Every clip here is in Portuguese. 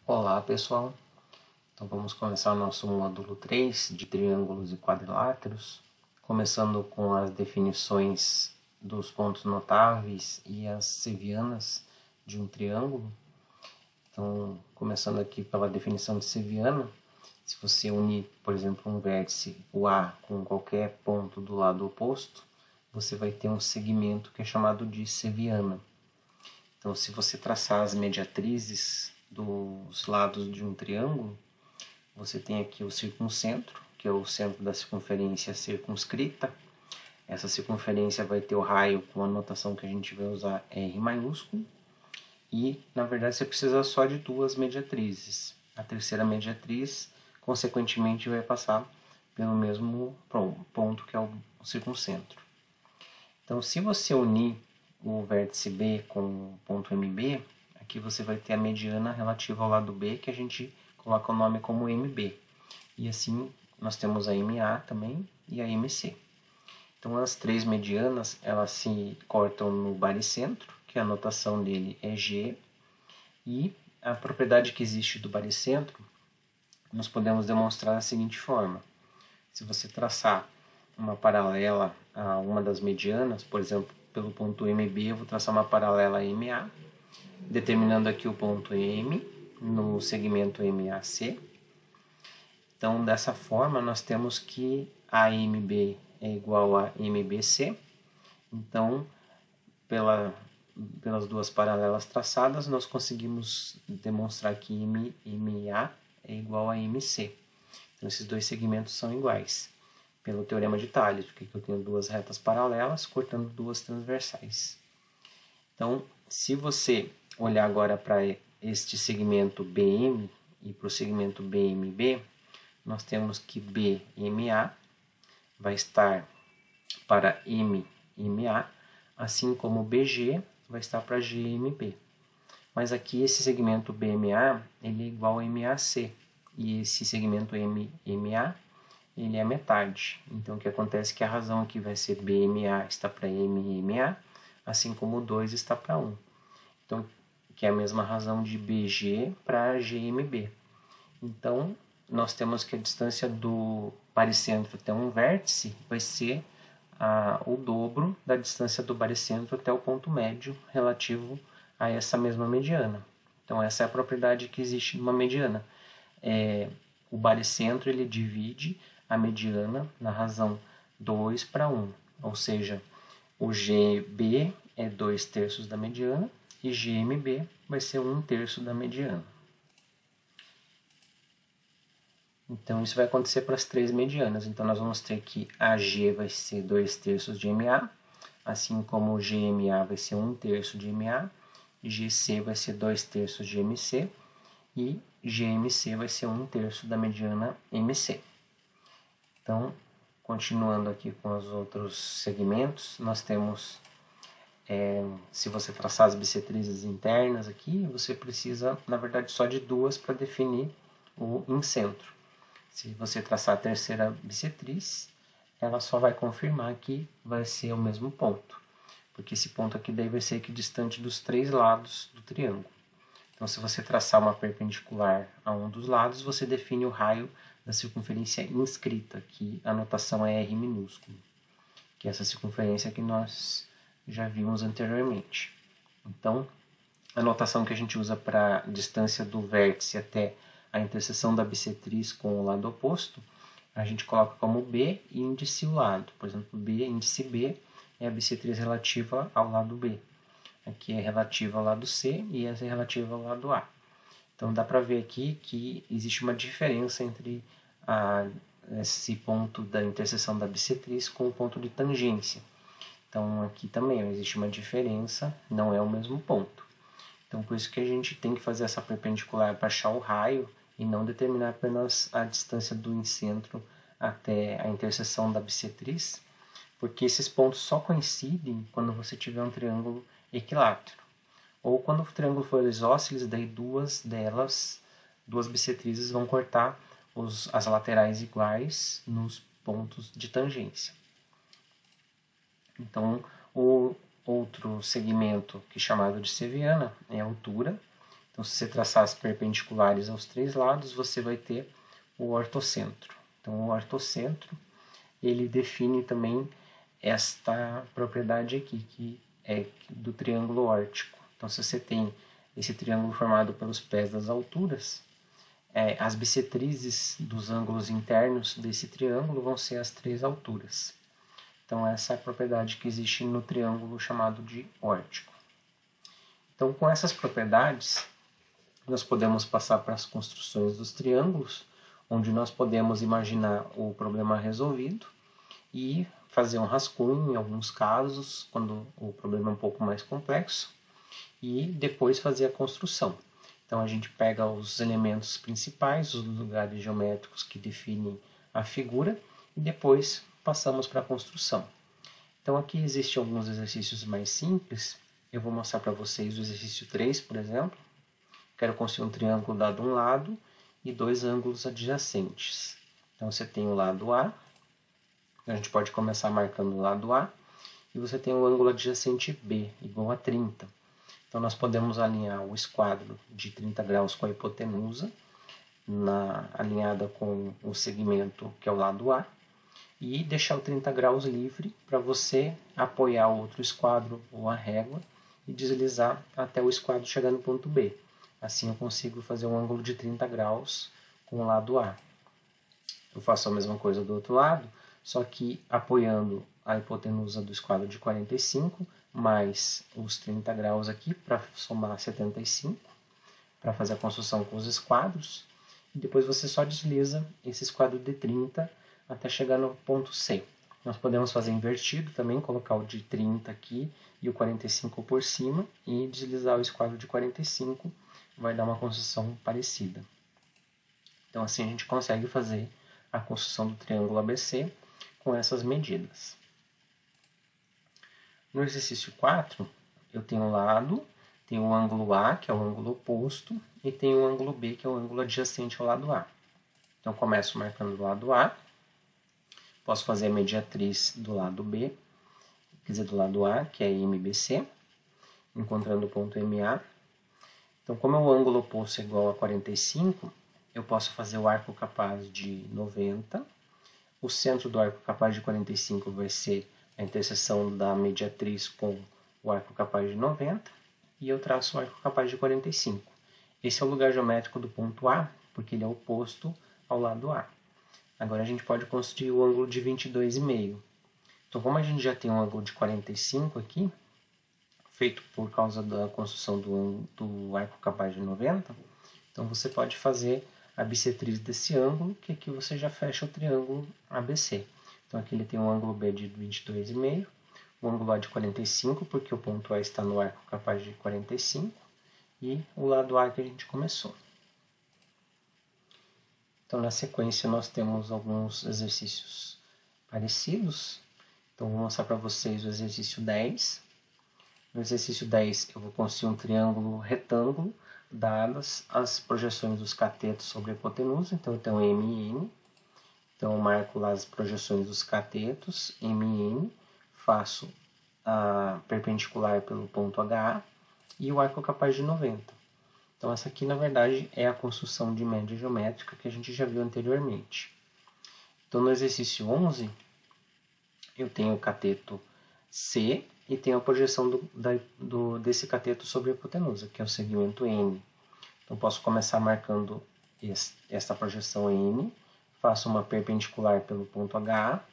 Olá pessoal, então vamos começar o nosso módulo 3 de triângulos e quadriláteros, começando com as definições dos pontos notáveis e as sevianas de um triângulo. Então, começando aqui pela definição de seviana, se você unir, por exemplo, um vértice, o A, com qualquer ponto do lado oposto, você vai ter um segmento que é chamado de seviana. Então, se você traçar as mediatrizes dos lados de um triângulo, você tem aqui o circuncentro, que é o centro da circunferência circunscrita. Essa circunferência vai ter o raio com a notação que a gente vai usar R maiúsculo. E, na verdade, você precisa só de duas mediatrizes. A terceira mediatriz, consequentemente, vai passar pelo mesmo ponto que é o circuncentro. Então, se você unir o vértice B com o ponto MB, aqui você vai ter a mediana relativa ao lado B, que a gente coloca o nome como MB. E assim, nós temos a MA também e a MC. Então, as três medianas, elas se cortam no baricentro, que a notação dele é G. E a propriedade que existe do baricentro, nós podemos demonstrar da seguinte forma. Se você traçar uma paralela a uma das medianas, por exemplo, pelo ponto MB, eu vou traçar uma paralela a MA, determinando aqui o ponto M no segmento MAC. Então, dessa forma, nós temos que AMB é igual a MBC. Então, pelas duas paralelas traçadas, nós conseguimos demonstrar que MA é igual a MC. Então, esses dois segmentos são iguais, pelo teorema de Tales, porque eu tenho duas retas paralelas cortando duas transversais. Então, se você olhar agora para este segmento BM e para o segmento BMB, nós temos que BMA vai estar para MMA, assim como BG vai estar para GMB. Mas aqui esse segmento BMA ele é igual a MAC, e esse segmento MMA ele é metade. Então o que acontece é que a razão aqui vai ser BMA está para MMA, assim como o 2 está para 1. Então, que é a mesma razão de BG para GMB. Então, nós temos que a distância do baricentro até um vértice vai ser o dobro da distância do baricentro até o ponto médio relativo a essa mesma mediana. Então, essa é a propriedade que existe numa mediana. O baricentro ele divide a mediana na razão 2 para 1, ou seja, o GB é 2/3 da mediana e GMB vai ser 1/3 da mediana. Então, isso vai acontecer para as três medianas. Então, nós vamos ter que AG vai ser 2/3 de MA, assim como o GMA vai ser 1/3 de MA, GC vai ser 2/3 de MC e GMC vai ser 1/3 da mediana MC. Então, continuando aqui com os outros segmentos, nós temos, se você traçar as bissetrizes internas aqui, você precisa, na verdade, só de duas para definir o incentro. Se você traçar a terceira bissetriz, ela só vai confirmar que vai ser o mesmo ponto, porque esse ponto aqui daí vai ser equidistante dos três lados do triângulo. Então, se você traçar uma perpendicular a um dos lados, você define o raio da circunferência inscrita, que a notação é R minúsculo, que é essa circunferência que nós já vimos anteriormente. Então, a notação que a gente usa para a distância do vértice até a interseção da bissetriz com o lado oposto, a gente coloca como B e índice o lado. Por exemplo, índice B é a bissetriz relativa ao lado B. Aqui é relativa ao lado C e essa é relativa ao lado A. Então dá para ver aqui que existe uma diferença entre esse ponto da interseção da bissetriz com o ponto de tangência. Então aqui também existe uma diferença, não é o mesmo ponto. Então por isso que a gente tem que fazer essa perpendicular para achar o raio e não determinar apenas a distância do incentro até a interseção da bissetriz, porque esses pontos só coincidem quando você tiver um triângulo equilátero. Ou quando o triângulo for isósceles, daí duas bissetrizes vão cortar as laterais iguais nos pontos de tangência. Então, o outro segmento, que é chamado de seviana, é a altura. Então, se você traçar as perpendiculares aos três lados, você vai ter o ortocentro. Então, o ortocentro, ele define também esta propriedade aqui, que é do triângulo órtico. Então, se você tem esse triângulo formado pelos pés das alturas, as bissetrizes dos ângulos internos desse triângulo vão ser as três alturas. Então, essa é a propriedade que existe no triângulo chamado de órtico. Então, com essas propriedades, nós podemos passar para as construções dos triângulos, onde nós podemos imaginar o problema resolvido e fazer um rascunho em alguns casos, quando o problema é um pouco mais complexo, e depois fazer a construção. Então a gente pega os elementos principais, os lugares geométricos que definem a figura, e depois passamos para a construção. Então aqui existem alguns exercícios mais simples. Eu vou mostrar para vocês o exercício 3, por exemplo. Quero construir um triângulo dado um lado e dois ângulos adjacentes. Então você tem o lado A, a gente pode começar marcando o lado A, e você tem o ângulo adjacente B, igual a 30. Então nós podemos alinhar o esquadro de 30 graus com a hipotenusa, alinhada com o segmento que é o lado A, e deixar o 30 graus livre para você apoiar o outro esquadro ou a régua e deslizar até o esquadro chegar no ponto B. Assim eu consigo fazer um ângulo de 30 graus com o lado A. Eu faço a mesma coisa do outro lado, só que apoiando a hipotenusa do esquadro de 45, mais os 30 graus aqui para somar 75, para fazer a construção com os esquadros. E depois você só desliza esse esquadro de 30 até chegar no ponto C. Nós podemos fazer invertido também, colocar o de 30 aqui e o 45 por cima e deslizar o esquadro de 45, vai dar uma construção parecida. Então assim a gente consegue fazer a construção do triângulo ABC com essas medidas. No exercício 4, eu tenho um lado, tenho o ângulo A, que é o ângulo oposto, e tenho o ângulo B, que é o ângulo adjacente ao lado A. Então começo marcando o lado A, posso fazer a mediatriz do lado B, quer dizer, do lado A, que é MBC, encontrando o ponto MA. Então, como o ângulo oposto é igual a 45, eu posso fazer o arco capaz de 90. O centro do arco capaz de 45 vai ser a interseção da mediatriz com o arco capaz de 90. E eu traço o arco capaz de 45. Esse é o lugar geométrico do ponto A, porque ele é oposto ao lado A. Agora a gente pode construir o ângulo de 22,5. Então, como a gente já tem um ângulo de 45 aqui, feito por causa da construção do arco capaz de 90, então você pode fazer a bissetriz desse ângulo, que aqui você já fecha o triângulo ABC. Então aqui ele tem um ângulo B de 22,5, o ângulo A de 45, porque o ponto A está no arco capaz de 45, e o lado A que a gente começou. Então na sequência nós temos alguns exercícios parecidos. Então vou mostrar para vocês o exercício 10. No exercício 10 eu vou construir um triângulo retângulo, dadas as projeções dos catetos sobre a hipotenusa. Então eu tenho M e N. Então eu marco lá as projeções dos catetos, M e N, faço a perpendicular pelo ponto HA e o arco capaz de 90. Então essa aqui na verdade é a construção de média geométrica que a gente já viu anteriormente. Então no exercício 11 eu tenho o cateto C e tenho a projeção desse cateto sobre a hipotenusa, que é o segmento N. Então posso começar marcando esta projeção N, faço uma perpendicular pelo ponto HA,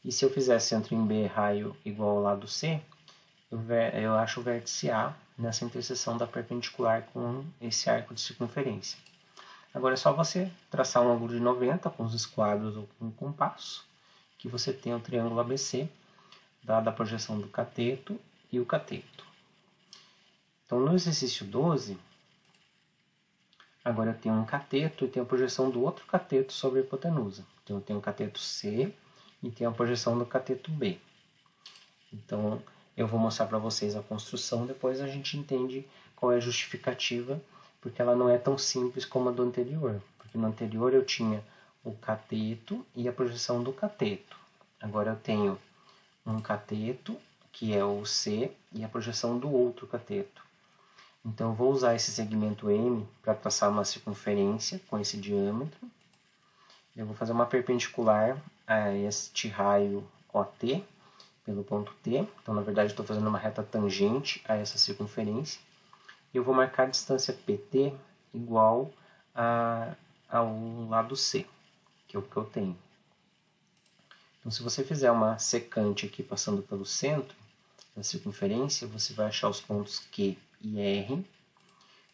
e se eu fizer centro em B raio igual ao lado C, eu acho o vértice A nessa interseção da perpendicular com esse arco de circunferência. Agora é só você traçar um ângulo de 90 com os esquadros ou com o compasso, que você tem o triângulo ABC, dada a projeção do cateto e o cateto. Então no exercício 12, agora eu tenho um cateto e tenho a projeção do outro cateto sobre a hipotenusa. Então eu tenho o cateto C e tenho a projeção do cateto B. Então eu vou mostrar para vocês a construção, depois a gente entende qual é a justificativa, porque ela não é tão simples como a do anterior. Porque no anterior eu tinha o cateto e a projeção do cateto. Agora eu tenho um cateto, que é o C, e a projeção do outro cateto. Então, eu vou usar esse segmento M para traçar uma circunferência com esse diâmetro. Eu vou fazer uma perpendicular a este raio OT, pelo ponto T. Então, na verdade, estou fazendo uma reta tangente a essa circunferência. Eu vou marcar a distância PT igual ao lado C, que é o que eu tenho. Então, se você fizer uma secante aqui passando pelo centro da circunferência, você vai achar os pontos Q e R.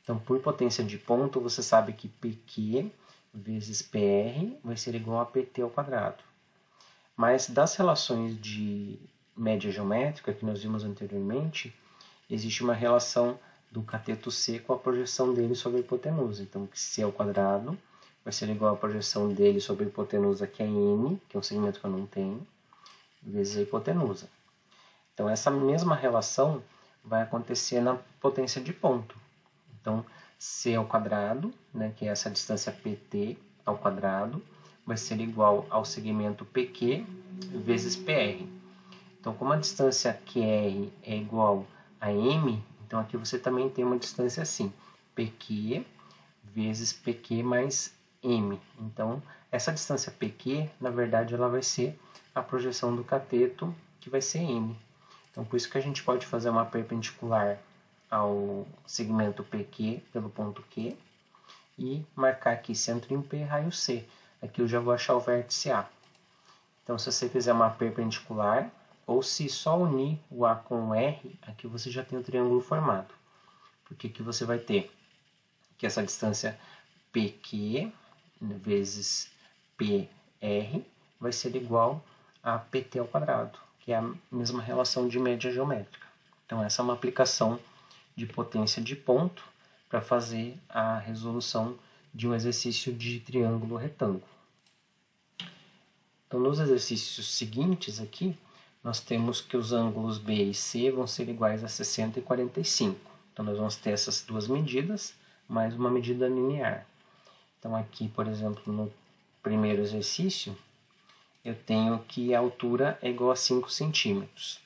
Então, por potência de ponto, você sabe que PQ vezes PR vai ser igual a PT ao quadrado. Mas das relações de média geométrica que nós vimos anteriormente, existe uma relação do cateto C com a projeção dele sobre a hipotenusa. Então, C ao quadrado vai ser igual à projeção dele sobre a hipotenusa, que é N, que é um segmento que eu não tenho, vezes a hipotenusa. Então, essa mesma relação vai acontecer na potência de ponto. Então, C ao quadrado, né, que é essa distância PT ao quadrado, vai ser igual ao segmento PQ vezes PR. Então, como a distância QR é igual a M, então aqui você também tem uma distância assim, PQ vezes PQ mais M. Então, essa distância PQ, na verdade, ela vai ser a projeção do cateto, que vai ser M. Então, por isso que a gente pode fazer uma perpendicular ao segmento PQ pelo ponto Q e marcar aqui centro em P, raio C. Aqui eu já vou achar o vértice A. Então, se você fizer uma perpendicular, ou se só unir o A com o R, aqui você já tem o triângulo formado. Porque aqui você vai ter que essa distância PQ vezes PR vai ser igual a PT ao quadrado, que é a mesma relação de média geométrica. Então, essa é uma aplicação de potência de ponto para fazer a resolução de um exercício de triângulo retângulo. Então, nos exercícios seguintes aqui, nós temos que os ângulos B e C vão ser iguais a 60 e 45. Então, nós vamos ter essas duas medidas, mais uma medida linear. Então, aqui, por exemplo, no primeiro exercício, eu tenho que a altura é igual a 5 centímetros.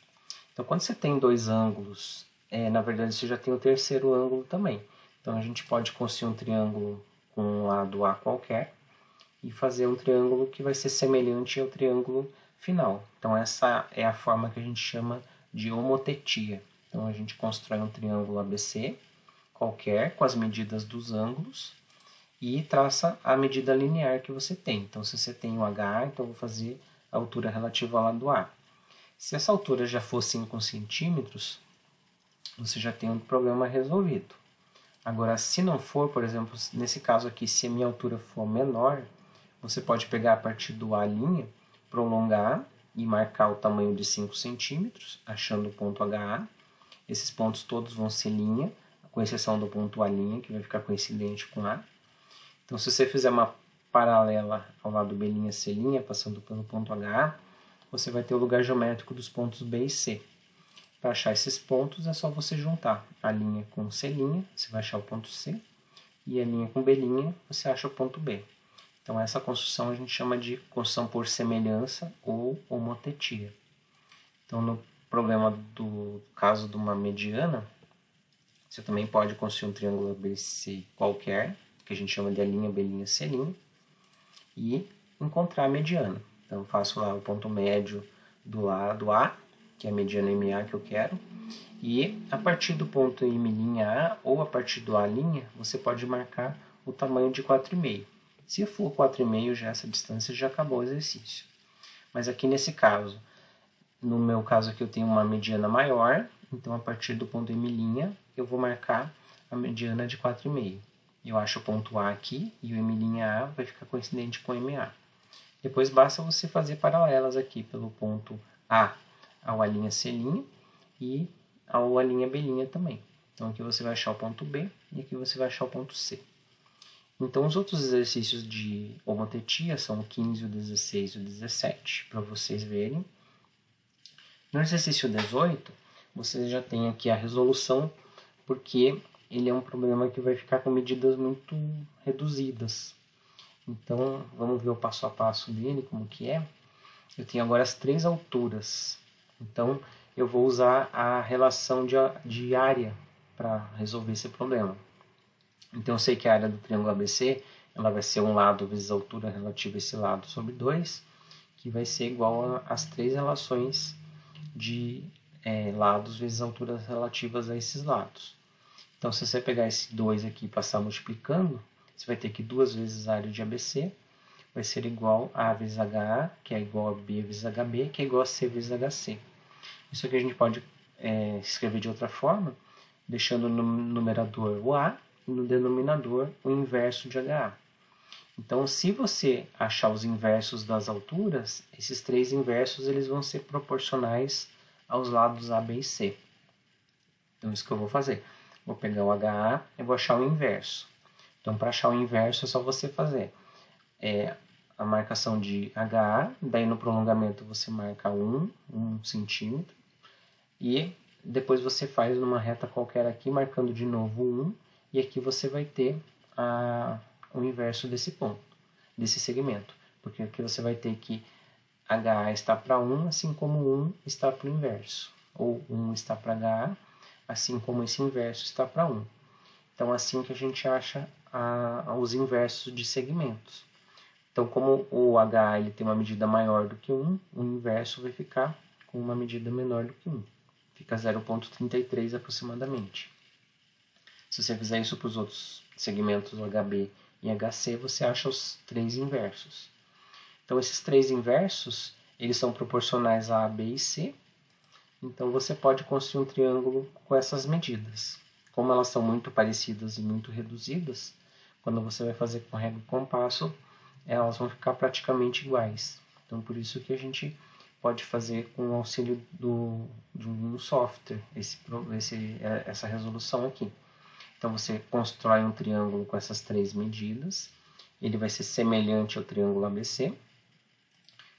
Então, quando você tem dois ângulos, na verdade, você já tem o terceiro ângulo também. Então, a gente pode construir um triângulo com um lado A qualquer e fazer um triângulo que vai ser semelhante ao triângulo final. Então, essa é a forma que a gente chama de homotetia. Então, a gente constrói um triângulo ABC qualquer com as medidas dos ângulos e traça a medida linear que você tem. Então, se você tem o HA, então eu vou fazer a altura relativa ao lado A. Se essa altura já for 5 centímetros, você já tem um problema resolvido. Agora, se não for, por exemplo, nesse caso aqui, se a minha altura for menor, você pode pegar a partir do A', prolongar e marcar o tamanho de 5 centímetros, achando o ponto HA. Esses pontos todos vão ser linha, com exceção do ponto A', que vai ficar coincidente com A. Então, se você fizer uma paralela ao lado B', C', passando pelo ponto HA, você vai ter o lugar geométrico dos pontos B e C. Para achar esses pontos, é só você juntar a linha com C', você vai achar o ponto C, e a linha com B', você acha o ponto B. Então, essa construção a gente chama de construção por semelhança ou homotetia. Então, no problema do caso de uma mediana, você também pode construir um triângulo ABC qualquer, que a gente chama de A', B', C', e encontrar a mediana. Então, eu faço lá o ponto médio do lado A, que é a mediana MA que eu quero, e a partir do ponto M''A ou a partir do A', você pode marcar o tamanho de 4,5. Se for 4,5, já essa distância já acabou o exercício. Mas aqui nesse caso, no meu caso aqui eu tenho uma mediana maior, então a partir do ponto M', eu vou marcar a mediana de 4,5. Eu acho o ponto A aqui e o M''A vai ficar coincidente com o MA. Depois basta você fazer paralelas aqui pelo ponto A ao A'C' e ao A'B' também. Então aqui você vai achar o ponto B e aqui você vai achar o ponto C. Então os outros exercícios de homotetia são o 15, o 16 e o 17, para vocês verem. No exercício 18, vocês já têm aqui a resolução, porque ele é um problema que vai ficar com medidas muito reduzidas. Então, vamos ver o passo a passo dele, como que é. Eu tenho agora as três alturas. Então, eu vou usar a relação de área para resolver esse problema. Então eu sei que a área do triângulo ABC ela vai ser um lado vezes a altura relativa a esse lado sobre 2, que vai ser igual às três relações de lados vezes alturas relativas a esses lados. Então se você pegar esse 2 aqui e passar multiplicando, você vai ter que 2 vezes a área de ABC vai ser igual a vezes HA, que é igual a B vezes HB, que é igual a C vezes HC. Isso aqui a gente pode escrever de outra forma, deixando no numerador o A e no denominador o inverso de HA. Então, se você achar os inversos das alturas, esses três inversos eles vão ser proporcionais aos lados A, B e C. Então, isso que eu vou fazer. Vou pegar o HA e vou achar o inverso. Então, para achar o inverso é só você fazer a marcação de HA, daí no prolongamento você marca 1 centímetro, e depois você faz numa reta qualquer aqui, marcando de novo 1, e aqui você vai ter o inverso desse ponto, desse segmento, porque aqui você vai ter que HA está para 1, assim como 1 está para o inverso, ou 1 está para HA, assim como esse inverso está para 1. Então, assim que a gente acha os inversos de segmentos. Então, como o HA ele tem uma medida maior do que 1, o inverso vai ficar com uma medida menor do que 1. Fica 0,33 aproximadamente. Se você fizer isso para os outros segmentos HB e HC, você acha os três inversos. Então, esses três inversos, eles são proporcionais a B e C. Então, você pode construir um triângulo com essas medidas. Como elas são muito parecidas e muito reduzidas, quando você vai fazer com régua e compasso, elas vão ficar praticamente iguais. Então, por isso que a gente pode fazer com o auxílio de um software essa resolução aqui. Então, você constrói um triângulo com essas três medidas. Ele vai ser semelhante ao triângulo ABC.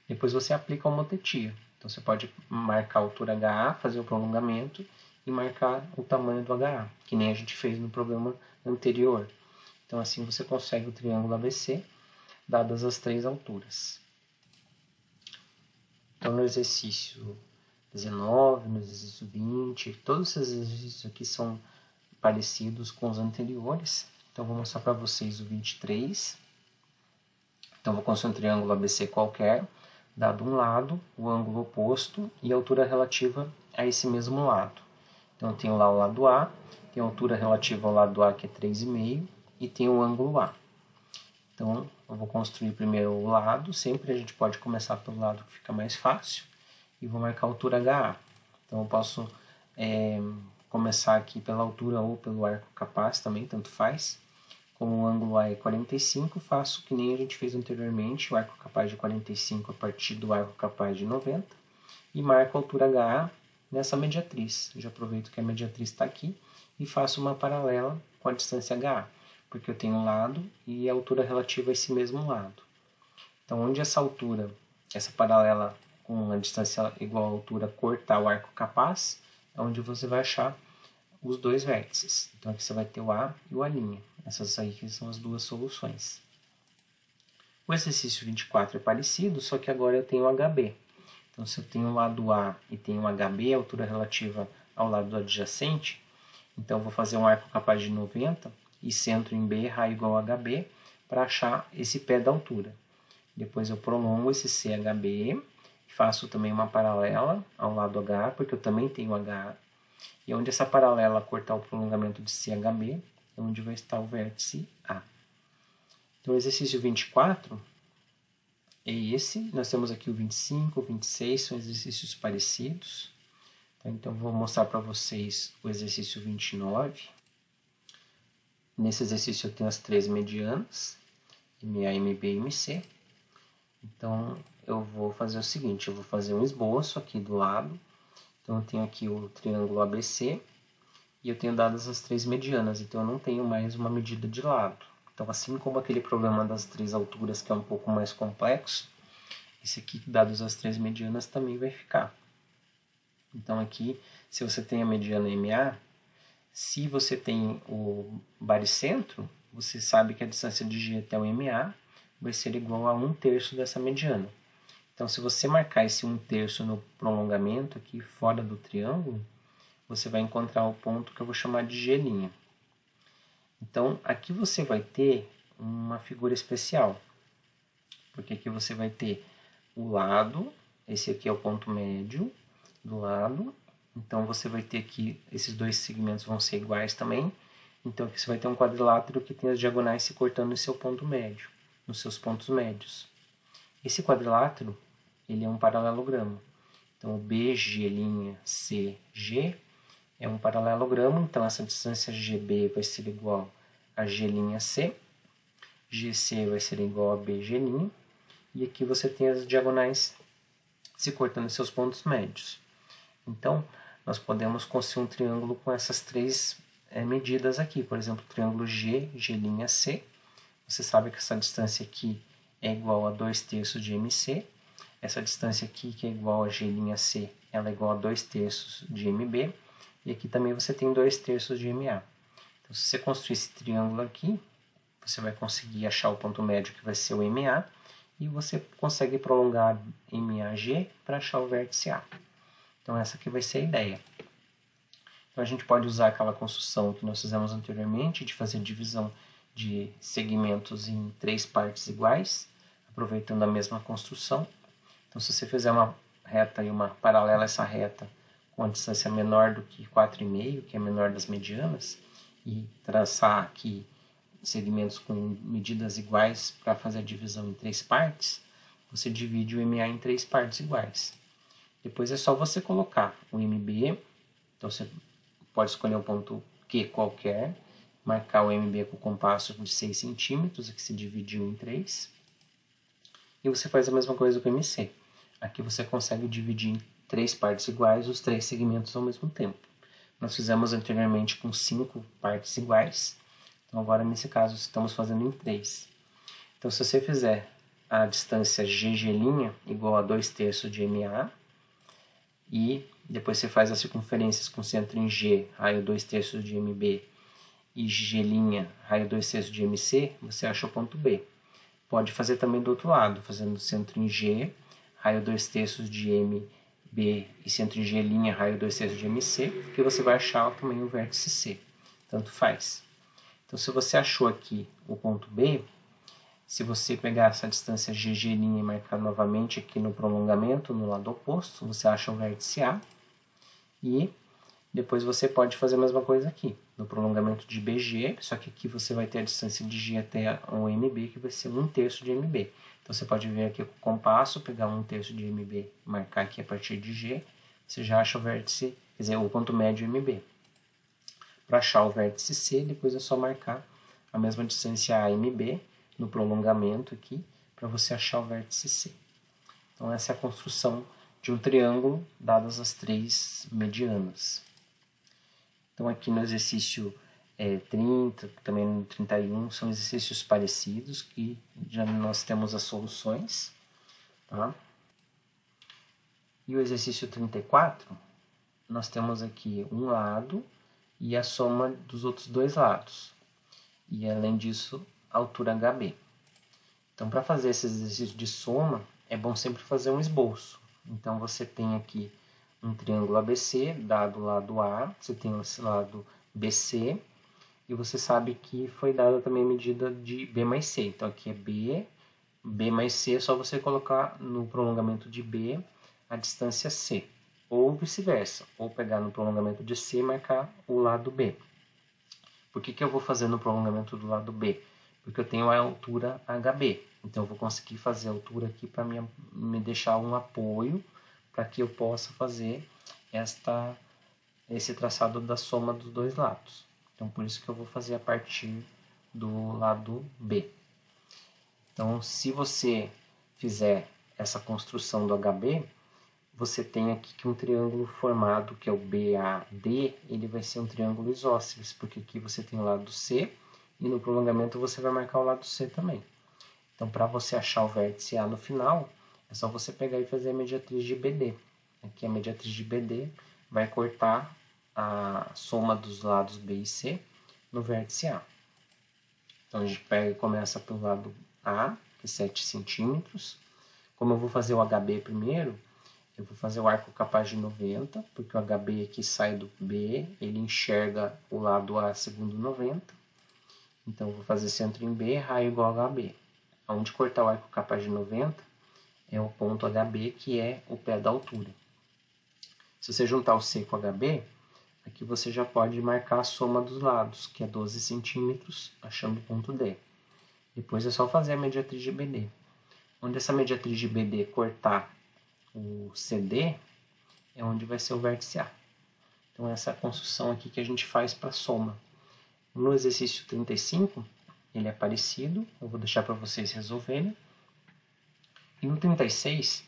Depois você aplica a homotetia. Então, você pode marcar a altura HA, fazer o prolongamento e marcar o tamanho do HA, que nem a gente fez no problema anterior. Então, assim você consegue o triângulo ABC, dadas as três alturas. Então, no exercício 19, no exercício 20, todos esses exercícios aqui são parecidos com os anteriores. Então, vou mostrar para vocês o 23. Então, vou construir um triângulo ABC qualquer, dado um lado, o ângulo oposto e a altura relativa a esse mesmo lado. Então, eu tenho lá o lado A, tem a altura relativa ao lado A, que é 3,5, e tem o ângulo A. Então, eu vou construir primeiro o lado, sempre a gente pode começar pelo lado que fica mais fácil, e vou marcar a altura HA. Então, eu posso começar aqui pela altura ou pelo arco capaz também, tanto faz. Como o ângulo A é 45, faço que nem a gente fez anteriormente, o arco capaz de 45 a partir do arco capaz de 90, e marco a altura HA nessa mediatriz. Eu já aproveito que a mediatriz está aqui e faço uma paralela com a distância HA, porque eu tenho um lado e a altura relativa a esse mesmo lado. Então, onde essa altura, essa paralela com a distância igual à altura cortar o arco capaz, é onde você vai achar os dois vértices. Então, aqui você vai ter o A e o A'. Essas aí que são as duas soluções. O exercício 24 é parecido, só que agora eu tenho o HB. Então, se eu tenho o lado A e tenho o HB, a altura relativa ao lado adjacente, então eu vou fazer um arco capaz de 90 e centro em B, raio igual a HB, para achar esse pé da altura. Depois eu prolongo esse CHB, faço também uma paralela ao lado H, porque eu também tenho H. E onde essa paralela cortar o prolongamento de CHB, é onde vai estar o vértice A. Então, o exercício 24 é esse. Nós temos aqui o 25, o 26, são exercícios parecidos. Então, vou mostrar para vocês o exercício 29. Nesse exercício, eu tenho as três medianas, MA, MB e MC. Então, eu vou fazer o seguinte, eu vou fazer um esboço aqui do lado. Então, eu tenho aqui o triângulo ABC e eu tenho dadas as três medianas, então eu não tenho mais uma medida de lado. Então, assim como aquele problema das três alturas, que é um pouco mais complexo, esse aqui, dados as três medianas, também vai ficar. Então, aqui, se você tem a mediana MA, se você tem o baricentro, você sabe que a distância de G até o MA vai ser igual a 1/3 dessa mediana. Então, se você marcar esse 1/3 no prolongamento aqui fora do triângulo, você vai encontrar o ponto que eu vou chamar de G'. Então, aqui você vai ter uma figura especial, porque aqui você vai ter o lado, esse aqui é o ponto médio do lado, então você vai ter que esses dois segmentos vão ser iguais também, então aqui você vai ter um quadrilátero que tem as diagonais se cortando no seu ponto médio, nos seus pontos médios. Esse quadrilátero, ele é um paralelogramo, então o BG'CG é um paralelogramo, então essa distância GB vai ser igual a G'C, GC vai ser igual a BG', e aqui você tem as diagonais se cortando em seus pontos médios. Então, nós podemos construir um triângulo com essas três medidas aqui. Por exemplo, o triângulo G'C. Você sabe que essa distância aqui é igual a 2/3 de MC. Essa distância aqui, que é igual a G'C, ela é igual a 2/3 de MB. E aqui também você tem 2/3 de MA. Então, se você construir esse triângulo aqui, você vai conseguir achar o ponto médio que vai ser o MA. E você consegue prolongar MAG para achar o vértice A. Então essa aqui vai ser a ideia. Então a gente pode usar aquela construção que nós fizemos anteriormente, de fazer divisão de segmentos em 3 partes iguais, aproveitando a mesma construção. Então se você fizer uma reta e uma paralela a essa reta com a distância menor do que 4,5, que é a menor das medianas, e traçar aqui segmentos com medidas iguais para fazer a divisão em 3 partes, você divide o MA em 3 partes iguais. Depois é só você colocar o MB, então você pode escolher um ponto Q qualquer, marcar o MB com o compasso de 6 centímetros, que se dividiu em 3, e você faz a mesma coisa com o MC. Aqui você consegue dividir em 3 partes iguais os 3 segmentos ao mesmo tempo. Nós fizemos anteriormente com 5 partes iguais, então agora nesse caso estamos fazendo em 3. Então se você fizer a distância GG' igual a 2/3 de MA, e depois você faz as circunferências com centro em G, raio 2/3 de MB, e G', raio 2/3 de MC, você acha o ponto B. Pode fazer também do outro lado, fazendo centro em G, raio 2/3 de MB e centro em G', raio 2/3 de MC, que você vai achar também o vértice C. Tanto faz. Então, se você achou aqui o ponto B, se você pegar essa distância GG' e marcar novamente aqui no prolongamento, no lado oposto, você acha o vértice A. E depois você pode fazer a mesma coisa aqui, no prolongamento de BG, só que aqui você vai ter a distância de G até o MB, que vai ser 1/3 de MB. Então você pode vir aqui com o compasso, pegar 1/3 de MB, marcar aqui a partir de G, você já acha o vértice, quer dizer, o ponto médio MB. Para achar o vértice C, depois é só marcar a mesma distância AMB no prolongamento aqui, para você achar o vértice C. Então essa é a construção de um triângulo, dadas as 3 medianas. Então aqui no exercício 30, também no 31, são exercícios parecidos, que já nós temos as soluções. Tá? E o exercício 34, nós temos aqui um lado e a soma dos outros 2 lados. E além disso, a altura HB. Então, para fazer esse exercício de soma, é bom sempre fazer um esboço. Então, você tem aqui um triângulo ABC, dado o lado A, você tem esse lado BC, e você sabe que foi dada também a medida de B mais C. Então, aqui é B mais C, é só você colocar no prolongamento de B a distância C. Ou vice-versa, ou pegar no prolongamento de C e marcar o lado B. Por que eu vou fazer no prolongamento do lado B? Porque eu tenho a altura HB, então eu vou conseguir fazer a altura aqui para me deixar um apoio para que eu possa fazer esse traçado da soma dos 2 lados. Então por isso que eu vou fazer a partir do lado B. Então se você fizer essa construção do HB, você tem aqui que um triângulo formado, que é o BAD, ele vai ser um triângulo isósceles, porque aqui você tem o lado C, e no prolongamento você vai marcar o lado C também. Então, para você achar o vértice A no final, é só você pegar e fazer a mediatriz de BD. Aqui a mediatriz de BD vai cortar a soma dos lados B e C no vértice A. Então, a gente pega e começa pelo lado A, que é 7 centímetros. Como eu vou fazer o HB primeiro, Eu vou fazer o arco capaz de 90, porque o HB aqui sai do B, ele enxerga o lado A segundo 90. Então, eu vou fazer centro em B, raio igual a HB. Onde cortar o arco capaz de 90 é o ponto HB, que é o pé da altura. Se você juntar o C com o HB, aqui você já pode marcar a soma dos lados, que é 12 centímetros, achando o ponto D. Depois é só fazer a mediatriz de BD. Onde essa mediatriz de BD cortar o CD, é onde vai ser o vértice A. Então, essa é a construção aqui que a gente faz para soma. No exercício 35, ele é parecido, eu vou deixar para vocês resolverem. E no 36,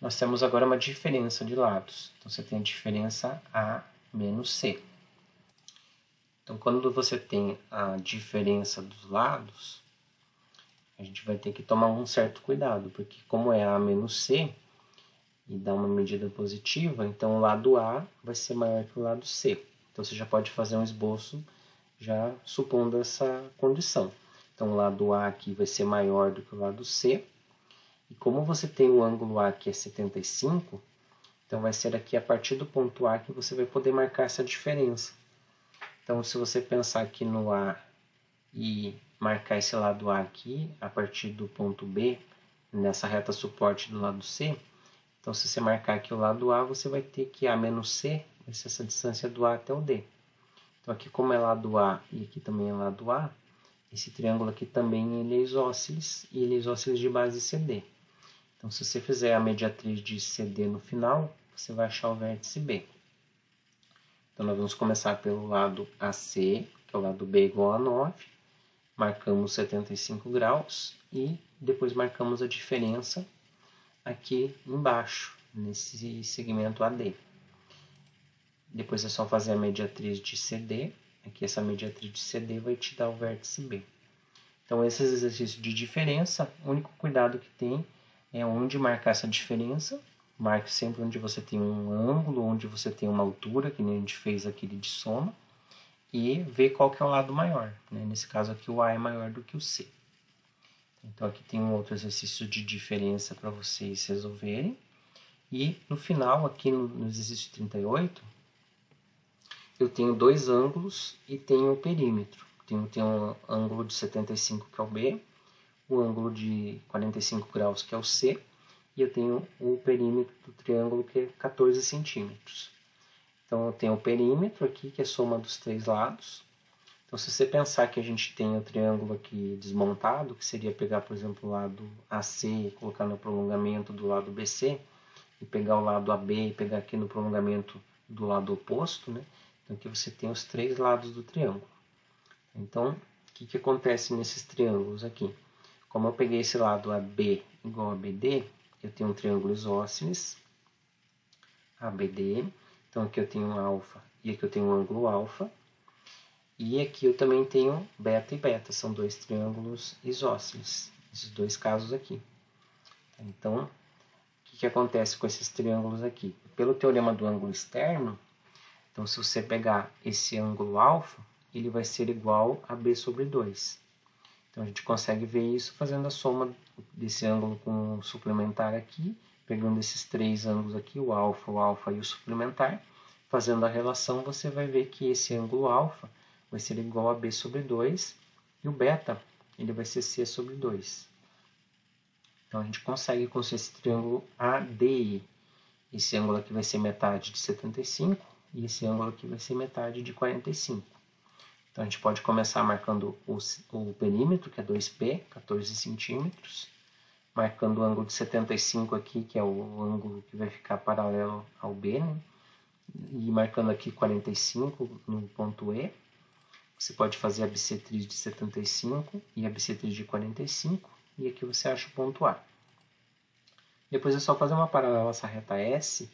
nós temos agora uma diferença de lados. Então, você tem a diferença A menos C. Então, quando você tem a diferença dos lados, a gente vai ter que tomar um certo cuidado, porque como é A menos C, e dá uma medida positiva, então o lado A vai ser maior que o lado C. Então, você já pode fazer um esboço já supondo essa condição. Então, o lado A aqui vai ser maior do que o lado C. E como você tem o ângulo A que é 75, então vai ser aqui a partir do ponto A que você vai poder marcar essa diferença. Então, se você pensar aqui no A e marcar esse lado A aqui, a partir do ponto B, nessa reta suporte do lado C, então se você marcar aqui o lado A, você vai ter que A menos C vai ser essa distância do A até o D. Então, aqui como é lado A e aqui também é lado A, esse triângulo aqui também ele é isósceles, e ele é isósceles de base CD. Então, se você fizer a mediatriz de CD no final, você vai achar o vértice B. Então, nós vamos começar pelo lado AC, que é o lado B igual a 9. Marcamos 75 graus e depois marcamos a diferença aqui embaixo, nesse segmento AD. Depois é só fazer a mediatriz de CD. Aqui essa mediatriz de CD vai te dar o vértice B. Então, esses exercícios de diferença, o único cuidado que tem é onde marcar essa diferença. Marque sempre onde você tem um ângulo, onde você tem uma altura, que nem a gente fez aquele de soma. E ver qual que é o lado maior. Né? Nesse caso aqui o A é maior do que o C. Então, aqui tem um outro exercício de diferença para vocês resolverem. E no final, aqui no exercício 38, eu tenho dois ângulos e tenho o perímetro. Tenho um ângulo de 75, que é o B, o ângulo de 45 graus, que é o C, e eu tenho o perímetro do triângulo, que é 14 centímetros. Então, eu tenho o perímetro aqui, que é a soma dos três lados. Então, se você pensar que a gente tem o triângulo aqui desmontado, que seria pegar, por exemplo, o lado AC e colocar no prolongamento do lado BC, e pegar o lado AB e pegar aqui no prolongamento do lado oposto, né? Então, aqui você tem os três lados do triângulo. Então, o que acontece nesses triângulos aqui? Como eu peguei esse lado AB igual a BD, eu tenho um triângulo isósceles, ABD. Então, aqui eu tenho um alfa e aqui eu tenho um ângulo alfa. E aqui eu também tenho beta e beta, são dois triângulos isósceles, esses dois casos aqui. Então, o que acontece com esses triângulos aqui? Pelo teorema do ângulo externo, então se você pegar esse ângulo alfa, ele vai ser igual a B sobre 2. Então, a gente consegue ver isso fazendo a soma desse ângulo com o suplementar aqui, pegando esses três ângulos aqui, o alfa e o suplementar. Fazendo a relação, você vai ver que esse ângulo alfa vai ser igual a B sobre 2, e o beta ele vai ser C sobre 2. Então, a gente consegue construir esse triângulo ADI. Esse ângulo aqui vai ser metade de 75, e esse ângulo aqui vai ser metade de 45. Então, a gente pode começar marcando o perímetro, que é 2P, 14 centímetros, marcando o ângulo de 75 aqui, que é o ângulo que vai ficar paralelo ao B, né? E marcando aqui 45 no ponto E. Você pode fazer a bissetriz de 75 e a bissetriz de 45, e aqui você acha o ponto A. Depois é só fazer uma paralela a essa reta S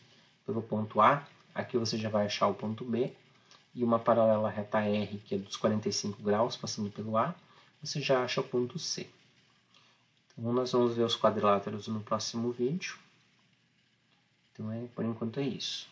pelo ponto A, aqui você já vai achar o ponto B, e uma paralela à reta R, que é dos 45 graus, passando pelo A, você já acha o ponto C. Então, nós vamos ver os quadriláteros no próximo vídeo. Então, por enquanto é isso.